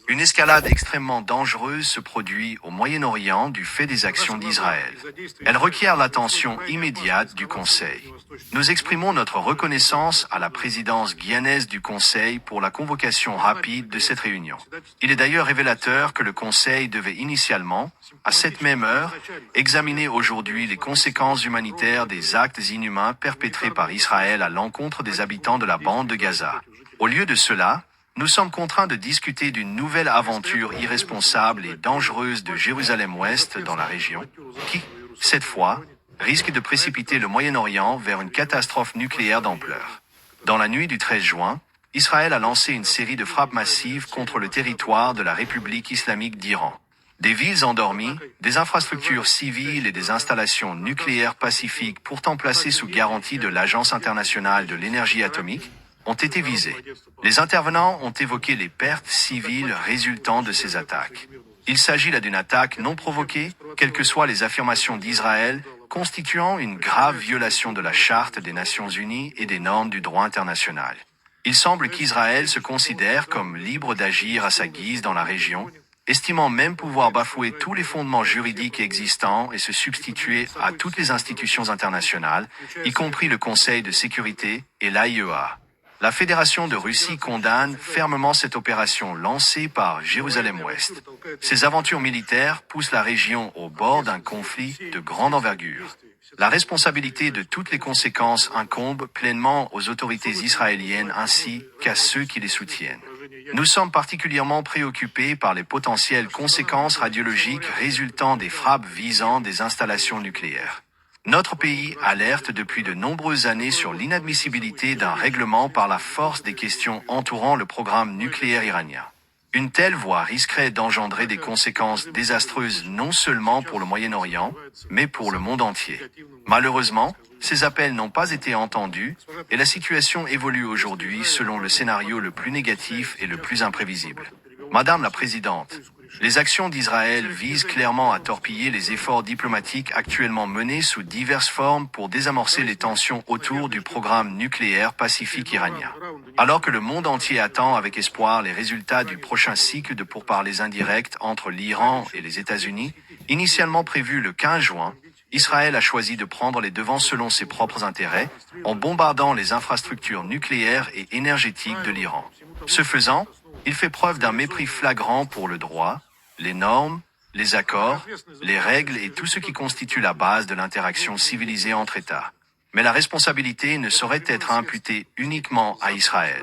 Une escalade extrêmement dangereuse se produit au Moyen-Orient du fait des actions d'Israël. Elle requiert l'attention immédiate du Conseil. Nous exprimons notre reconnaissance à la présidence guyanaise du Conseil pour la convocation rapide de cette réunion. Il est d'ailleurs révélateur que le Conseil devait initialement, à cette même heure, examiner aujourd'hui les conséquences humanitaires des actes inhumains perpétrés par Israël à l'encontre des habitants de la bande de Gaza. Au lieu de cela, nous sommes contraints de discuter d'une nouvelle aventure irresponsable et dangereuse de Jérusalem-Ouest dans la région, qui, cette fois, risque de précipiter le Moyen-Orient vers une catastrophe nucléaire d'ampleur. Dans la nuit du 13 juin, Israël a lancé une série de frappes massives contre le territoire de la République islamique d'Iran. Des villes endormies, des infrastructures civiles et des installations nucléaires pacifiques pourtant placées sous garantie de l'Agence internationale de l'énergie atomique ont été visés. Les intervenants ont évoqué les pertes civiles résultant de ces attaques. Il s'agit là d'une attaque non provoquée, quelles que soient les affirmations d'Israël, constituant une grave violation de la Charte des Nations Unies et des normes du droit international. Il semble qu'Israël se considère comme libre d'agir à sa guise dans la région, estimant même pouvoir bafouer tous les fondements juridiques existants et se substituer à toutes les institutions internationales, y compris le Conseil de sécurité et l'AIEA. La Fédération de Russie condamne fermement cette opération lancée par Jérusalem-Ouest. Ces aventures militaires poussent la région au bord d'un conflit de grande envergure. La responsabilité de toutes les conséquences incombe pleinement aux autorités israéliennes ainsi qu'à ceux qui les soutiennent. Nous sommes particulièrement préoccupés par les potentielles conséquences radiologiques résultant des frappes visant des installations nucléaires. Notre pays alerte depuis de nombreuses années sur l'inadmissibilité d'un règlement par la force des questions entourant le programme nucléaire iranien. Une telle voie risquerait d'engendrer des conséquences désastreuses non seulement pour le Moyen-Orient, mais pour le monde entier. Malheureusement, ces appels n'ont pas été entendus et la situation évolue aujourd'hui selon le scénario le plus négatif et le plus imprévisible. Madame la Présidente, les actions d'Israël visent clairement à torpiller les efforts diplomatiques actuellement menés sous diverses formes pour désamorcer les tensions autour du programme nucléaire pacifique iranien. Alors que le monde entier attend avec espoir les résultats du prochain cycle de pourparlers indirects entre l'Iran et les États-Unis, initialement prévu le 15 juin, Israël a choisi de prendre les devants selon ses propres intérêts, en bombardant les infrastructures nucléaires et énergétiques de l'Iran. Ce faisant, il fait preuve d'un mépris flagrant pour le droit, les normes, les accords, les règles et tout ce qui constitue la base de l'interaction civilisée entre États. Mais la responsabilité ne saurait être imputée uniquement à Israël.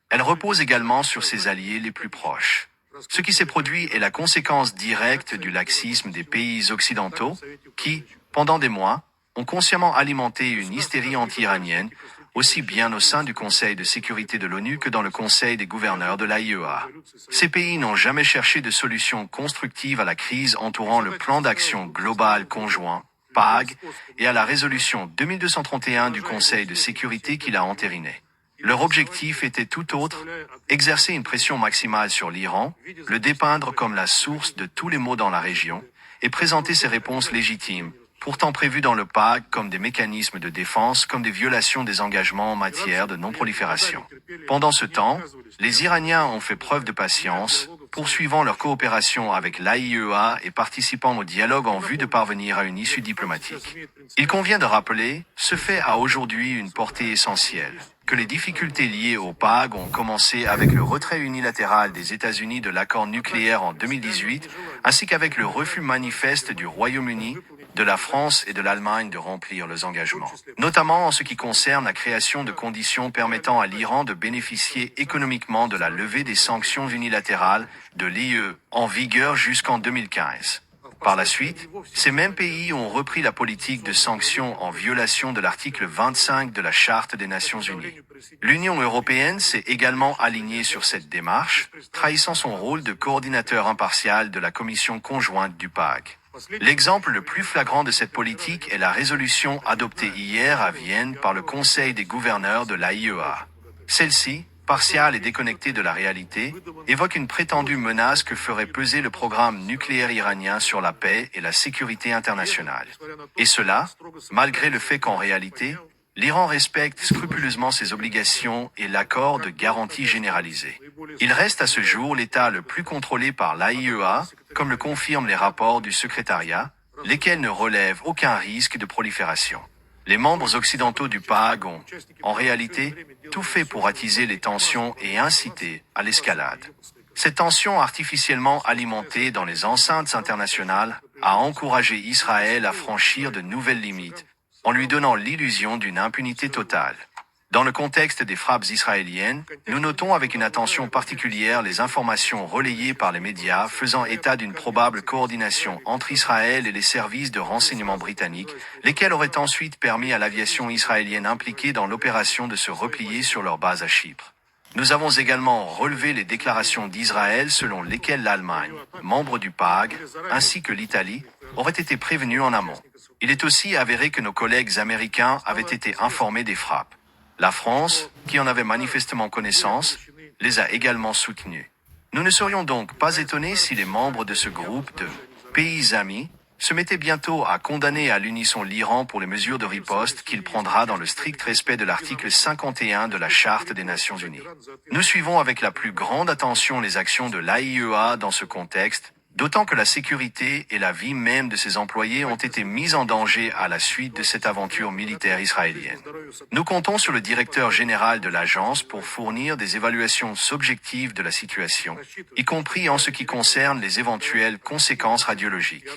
Elle repose également sur ses alliés les plus proches. Ce qui s'est produit est la conséquence directe du laxisme des pays occidentaux qui, pendant des mois, ont consciemment alimenté une hystérie anti-iranienne, aussi bien au sein du Conseil de sécurité de l'ONU que dans le Conseil des gouverneurs de l'AIEA. Ces pays n'ont jamais cherché de solution constructive à la crise entourant le plan d'action global conjoint, PAG, et à la résolution 2231 du Conseil de sécurité qui l'a entériné. Leur objectif était tout autre, exercer une pression maximale sur l'Iran, le dépeindre comme la source de tous les maux dans la région, et présenter ses réponses légitimes, pourtant prévues dans le PAG comme des mécanismes de défense, comme des violations des engagements en matière de non-prolifération. Pendant ce temps, les Iraniens ont fait preuve de patience, poursuivant leur coopération avec l'AIEA et participant au dialogue en vue de parvenir à une issue diplomatique. Il convient de rappeler, ce fait a aujourd'hui une portée essentielle, que les difficultés liées au PAG ont commencé avec le retrait unilatéral des États-Unis de l'accord nucléaire en 2018, ainsi qu'avec le refus manifeste du Royaume-Uni, de la France et de l'Allemagne de remplir leurs engagements, notamment en ce qui concerne la création de conditions permettant à l'Iran de bénéficier économiquement de la levée des sanctions unilatérales de l'IE en vigueur jusqu'en 2015. Par la suite, ces mêmes pays ont repris la politique de sanctions en violation de l'article 25 de la Charte des Nations Unies. L'Union européenne s'est également alignée sur cette démarche, trahissant son rôle de coordinateur impartial de la Commission conjointe du PAG. L'exemple le plus flagrant de cette politique est la résolution adoptée hier à Vienne par le Conseil des gouverneurs de l'AIEA. Celle-ci, partiale et déconnectée de la réalité, évoque une prétendue menace que ferait peser le programme nucléaire iranien sur la paix et la sécurité internationale. Et cela, malgré le fait qu'en réalité, L'Iran respecte scrupuleusement ses obligations et l'accorde de garanties généralisées. Il reste à ce jour l'État le plus contrôlé par l'AIEA, comme le confirment les rapports du secrétariat, lesquels ne relèvent aucun risque de prolifération. Les membres occidentaux du PAG ont, en réalité, tout fait pour attiser les tensions et inciter à l'escalade. Cette tension artificiellement alimentée dans les enceintes internationales a encouragé Israël à franchir de nouvelles limites, en lui donnant l'illusion d'une impunité totale. Dans le contexte des frappes israéliennes, nous notons avec une attention particulière les informations relayées par les médias faisant état d'une probable coordination entre Israël et les services de renseignement britanniques, lesquels auraient ensuite permis à l'aviation israélienne impliquée dans l'opération de se replier sur leur base à Chypre. Nous avons également relevé les déclarations d'Israël selon lesquelles l'Allemagne, membre du PAG, ainsi que l'Italie, auraient été prévenus en amont. Il est aussi avéré que nos collègues américains avaient été informés des frappes. La France, qui en avait manifestement connaissance, les a également soutenus. Nous ne serions donc pas étonnés si les membres de ce groupe de pays amis se mettaient bientôt à condamner à l'unisson l'Iran pour les mesures de riposte qu'il prendra dans le strict respect de l'article 51 de la Charte des Nations Unies. Nous suivons avec la plus grande attention les actions de l'AIEA dans ce contexte, d'autant que la sécurité et la vie même de ses employés ont été mises en danger à la suite de cette aventure militaire israélienne. Nous comptons sur le directeur général de l'agence pour fournir des évaluations subjectives de la situation, y compris en ce qui concerne les éventuelles conséquences radiologiques.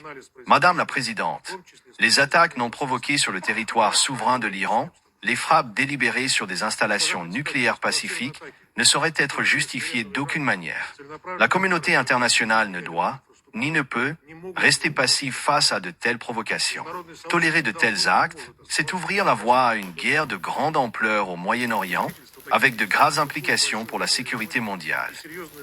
Madame la Présidente, les attaques non provoquées sur le territoire souverain de l'Iran, les frappes délibérées sur des installations nucléaires pacifiques, ne sauraient être justifiées d'aucune manière. La communauté internationale ne doit, ni ne peut, rester passive face à de telles provocations. Tolérer de tels actes, c'est ouvrir la voie à une guerre de grande ampleur au Moyen-Orient, avec de graves implications pour la sécurité mondiale.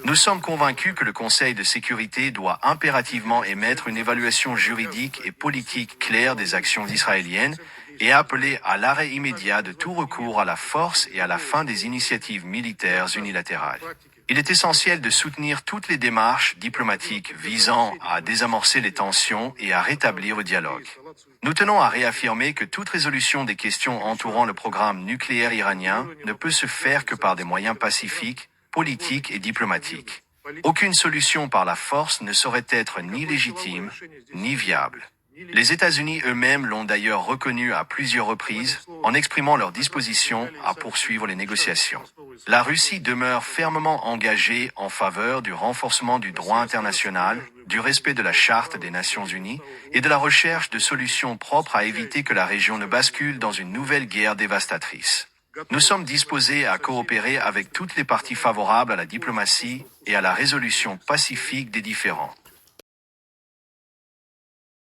Nous sommes convaincus que le Conseil de sécurité doit impérativement émettre une évaluation juridique et politique claire des actions israéliennes et appeler à l'arrêt immédiat de tout recours à la force et à la fin des initiatives militaires unilatérales. Il est essentiel de soutenir toutes les démarches diplomatiques visant à désamorcer les tensions et à rétablir le dialogue. Nous tenons à réaffirmer que toute résolution des questions entourant le programme nucléaire iranien ne peut se faire que par des moyens pacifiques, politiques et diplomatiques. Aucune solution par la force ne saurait être ni légitime, ni viable. Les États-Unis eux-mêmes l'ont d'ailleurs reconnu à plusieurs reprises en exprimant leur disposition à poursuivre les négociations. La Russie demeure fermement engagée en faveur du renforcement du droit international, du respect de la Charte des Nations Unies et de la recherche de solutions propres à éviter que la région ne bascule dans une nouvelle guerre dévastatrice. Nous sommes disposés à coopérer avec toutes les parties favorables à la diplomatie et à la résolution pacifique des différends.